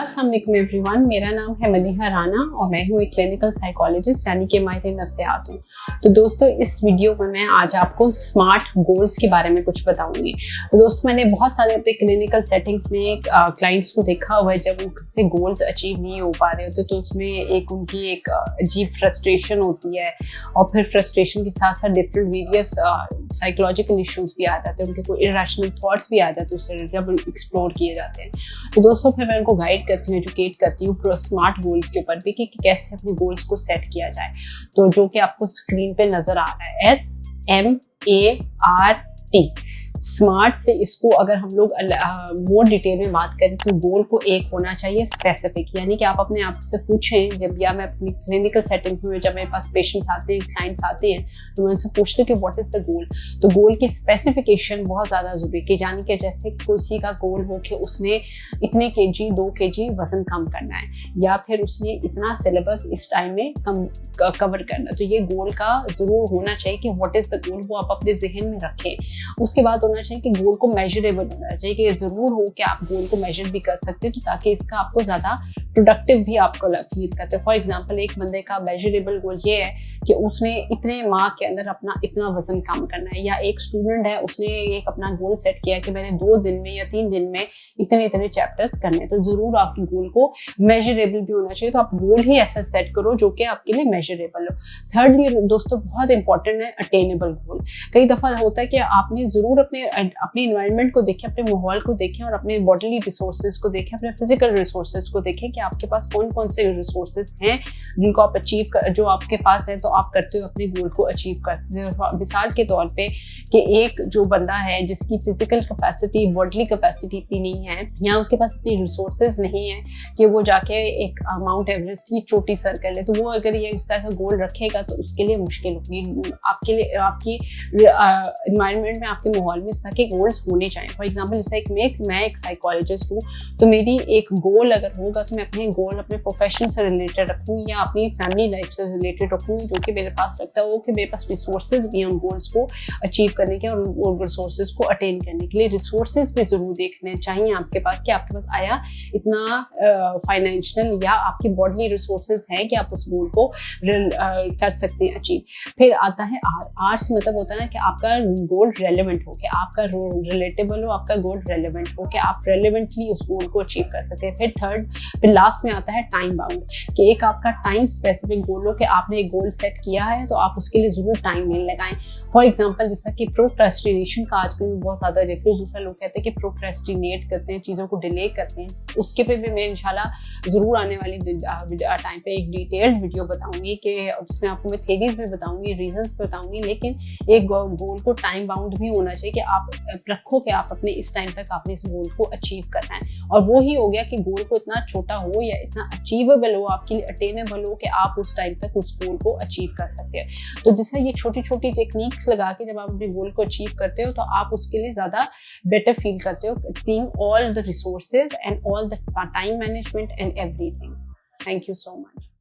अस्सलाम वालेकुम एवरीवन, मेरा नाम है मदीहा राना और मैं हूँ एक क्लिनिकल साइकोलॉजिस्ट यानी कि माहिर नफ्सियात हूँ। तो दोस्तों, इस वीडियो में मैं आज आपको स्मार्ट गोल्स के बारे में कुछ बताऊंगी। तो दोस्तों, मैंने बहुत सारे अपने क्लिनिकल सेटिंग्स में क्लाइंट्स को देखा हुआ है, जब उनसे गोल्स अचीव नहीं हो पा रहे होते तो उसमें उनकी एक अजीब फ्रस्ट्रेशन होती है और फिर फ्रस्ट्रेशन के साथ साथ डिफरेंट वेरियस साइकोलॉजिकल इश्यूज भी आ जाते हैं, उनके कोई इरेशनल थॉट्स भी आ जाते हैं उससे जब एक्सप्लोर किए जाते हैं। तो दोस्तों, फिर मैं उनको गाइड करती हूँ, एजुकेट करती हूँ स्मार्ट गोल्स के ऊपर भी कि कैसे अपने गोल्स को सेट किया जाए। तो जो कि आपको स्क्रीन पे नजर आ रहा है, SMART, स्मार्ट से इसको अगर हम लोग मोर डिटेल में बात करें तो गोल को एक होना चाहिए स्पेसिफिक, यानी कि आप अपने आप से पूछें, जब या मैं अपनी क्लिनिकल सेटिंग में जब मेरे पास पेशेंट्स आते हैं, क्लाइंट्स आते हैं, तो मैं उनसे पूछती हूँ कि व्हाट इज द गोल। तो गोल की स्पेसिफिकेशन बहुत ज़्यादा जरूरी है कि जानी कि जैसे किसी का गोल हो कि उसने इतने केजी 2 केजी वजन कम करना है या फिर उसने इतना सिलेबस इस टाइम में कवर करना है, तो ये गोल का जरूर होना चाहिए कि व्हाट इज द गोल, वो आप अपने जहन में रखें। उसके बाद होना चाहिए कि गोल को मेजरेबल होना चाहिए, कि जरूर हो कि आप गोल को मेजर भी कर सकते हैं, तो ताकि इसका आपको ज़्यादा प्रोडक्टिव भी आपको फील करते हैं। फॉर एग्जांपल, एक बंदे का मेजरेबल गोल ये है कि उसने इतने माह के अंदर अपना इतना वजन कम करना है, या एक स्टूडेंट है उसने एक अपना गोल सेट किया कि मैंने 2 दिन में या 3 दिन में इतने इतने चैप्टर्स करने, तो जरूर आपकी गोल को मेजरेबल भी होना चाहिए। तो आप गोल ही ऐसा सेट करो जो कि आपके लिए मेजरेबल हो। थर्डली दोस्तों, बहुत इंपॉर्टेंट है अटेनेबल गोल। कई दफा होता है कि आपने जरूर अपने इन्वायरमेंट को देखें, अपने माहौल को देखें और अपने बॉडीली रिसोर्सेज को देखें, अपने फिजिकल रिसोर्सेज को देखें कि आपके पास कौन कौन से रिसोर्सेज हैं जिनको आप जो आपके पास है, तो आप करते हो अपने गोल को अचीव कर सकते हो। मिसाल के तौर पे कि एक जो बंदा है जिसकी फिजिकल कैपेसिटी, बॉडीली कैपेसिटी इतनी नहीं है, या उसके पास इतनी रिसोर्सेज नहीं है कि वो जाके एक माउंट एवरेस्ट की चोटी सर कर ले, तो वो अगर ये इस तरह का गोल रखेगा तो उसके लिए मुश्किल होगी। आपके लिए आपकी इन्वायरमेंट में, आपके माहौल में इस तरह के गोल्स होने चाहिए। फॉर एग्जाम्पल, जैसे मैं एक साइकोलॉजिस्ट हूँ, तो मेरी एक गोल अगर होगा तो मैं अपने गोल अपने प्रोफेशन से रिलेटेड रखूँ या अपनी फैमिली लाइफ से रिलेटेड रखूँगी, जो कि मेरे पास लगता है कि मेरे पास रिसोर्सेज भी हैं उन गोल्स को अचीव करने के और उन रिसोर्सेज को अटेन करने के लिए। रिसोर्सेज भी जरूर देखने चाहिए आपके पास कि आपके पास आया इतना फाइनेंशियल या आपकी बॉडीली रिसोर्सेज है कि आप उस गोल को कर सकते हैं अचीव। फिर आता है आर से मतलब होता है कि आपका गोल रेलेवेंट हो, कि आपका रिलेटेबल हो, आपका गोल रेलेवेंट हो, कि आप रेलेवेंटली उस गोल को अचीव कर सकते हैं। फिर लास्ट में आता है टाइम बाउंड, कि एक आपका टाइम स्पेसिफिक गोल हो कि आपने एक गोल सेट किया है तो आप उसके लिए जरूर टाइम नहीं लगाएं। फॉर एग्जांपल, जैसा कि प्रोक्रेस्टिनेशन का आजकल में बहुत ज़्यादा देखते हैं, जैसा लोग कहते हैं कि प्रोक्रेस्टिनेट करते हैं, चीज़ों को डिले करते हैं, उसके पे भी मैं इंशाल्लाह ज़रूर आने वाली टाइम पे एक डिटेल्ड वीडियो बताऊंगी कि उसमें आपको मैं थेरीज भी बताऊंगी, रीजंस भी बताऊंगी। लेकिन एक गोल को टाइम बाउंड भी होना चाहिए कि आप रखो कि आप अपने इस टाइम तक आपने इस गोल को अचीव करना है, और वो ही हो गया कि गोल को इतना छोटा हो या इतना अचीवेबल हो, आपके लिए अटेनेबल हो कि आप उस टाइम तक उस गोल को अचीव कर सकते हैं। तो जैसे ये छोटी छोटी टेक्निक्स लगा के जब आप अपने गोल को अचीव करते हो तो आप उसके लिए ज़्यादा बेटर फील करते हो, seeing all the resources and all the time management and everything. Thank you so much.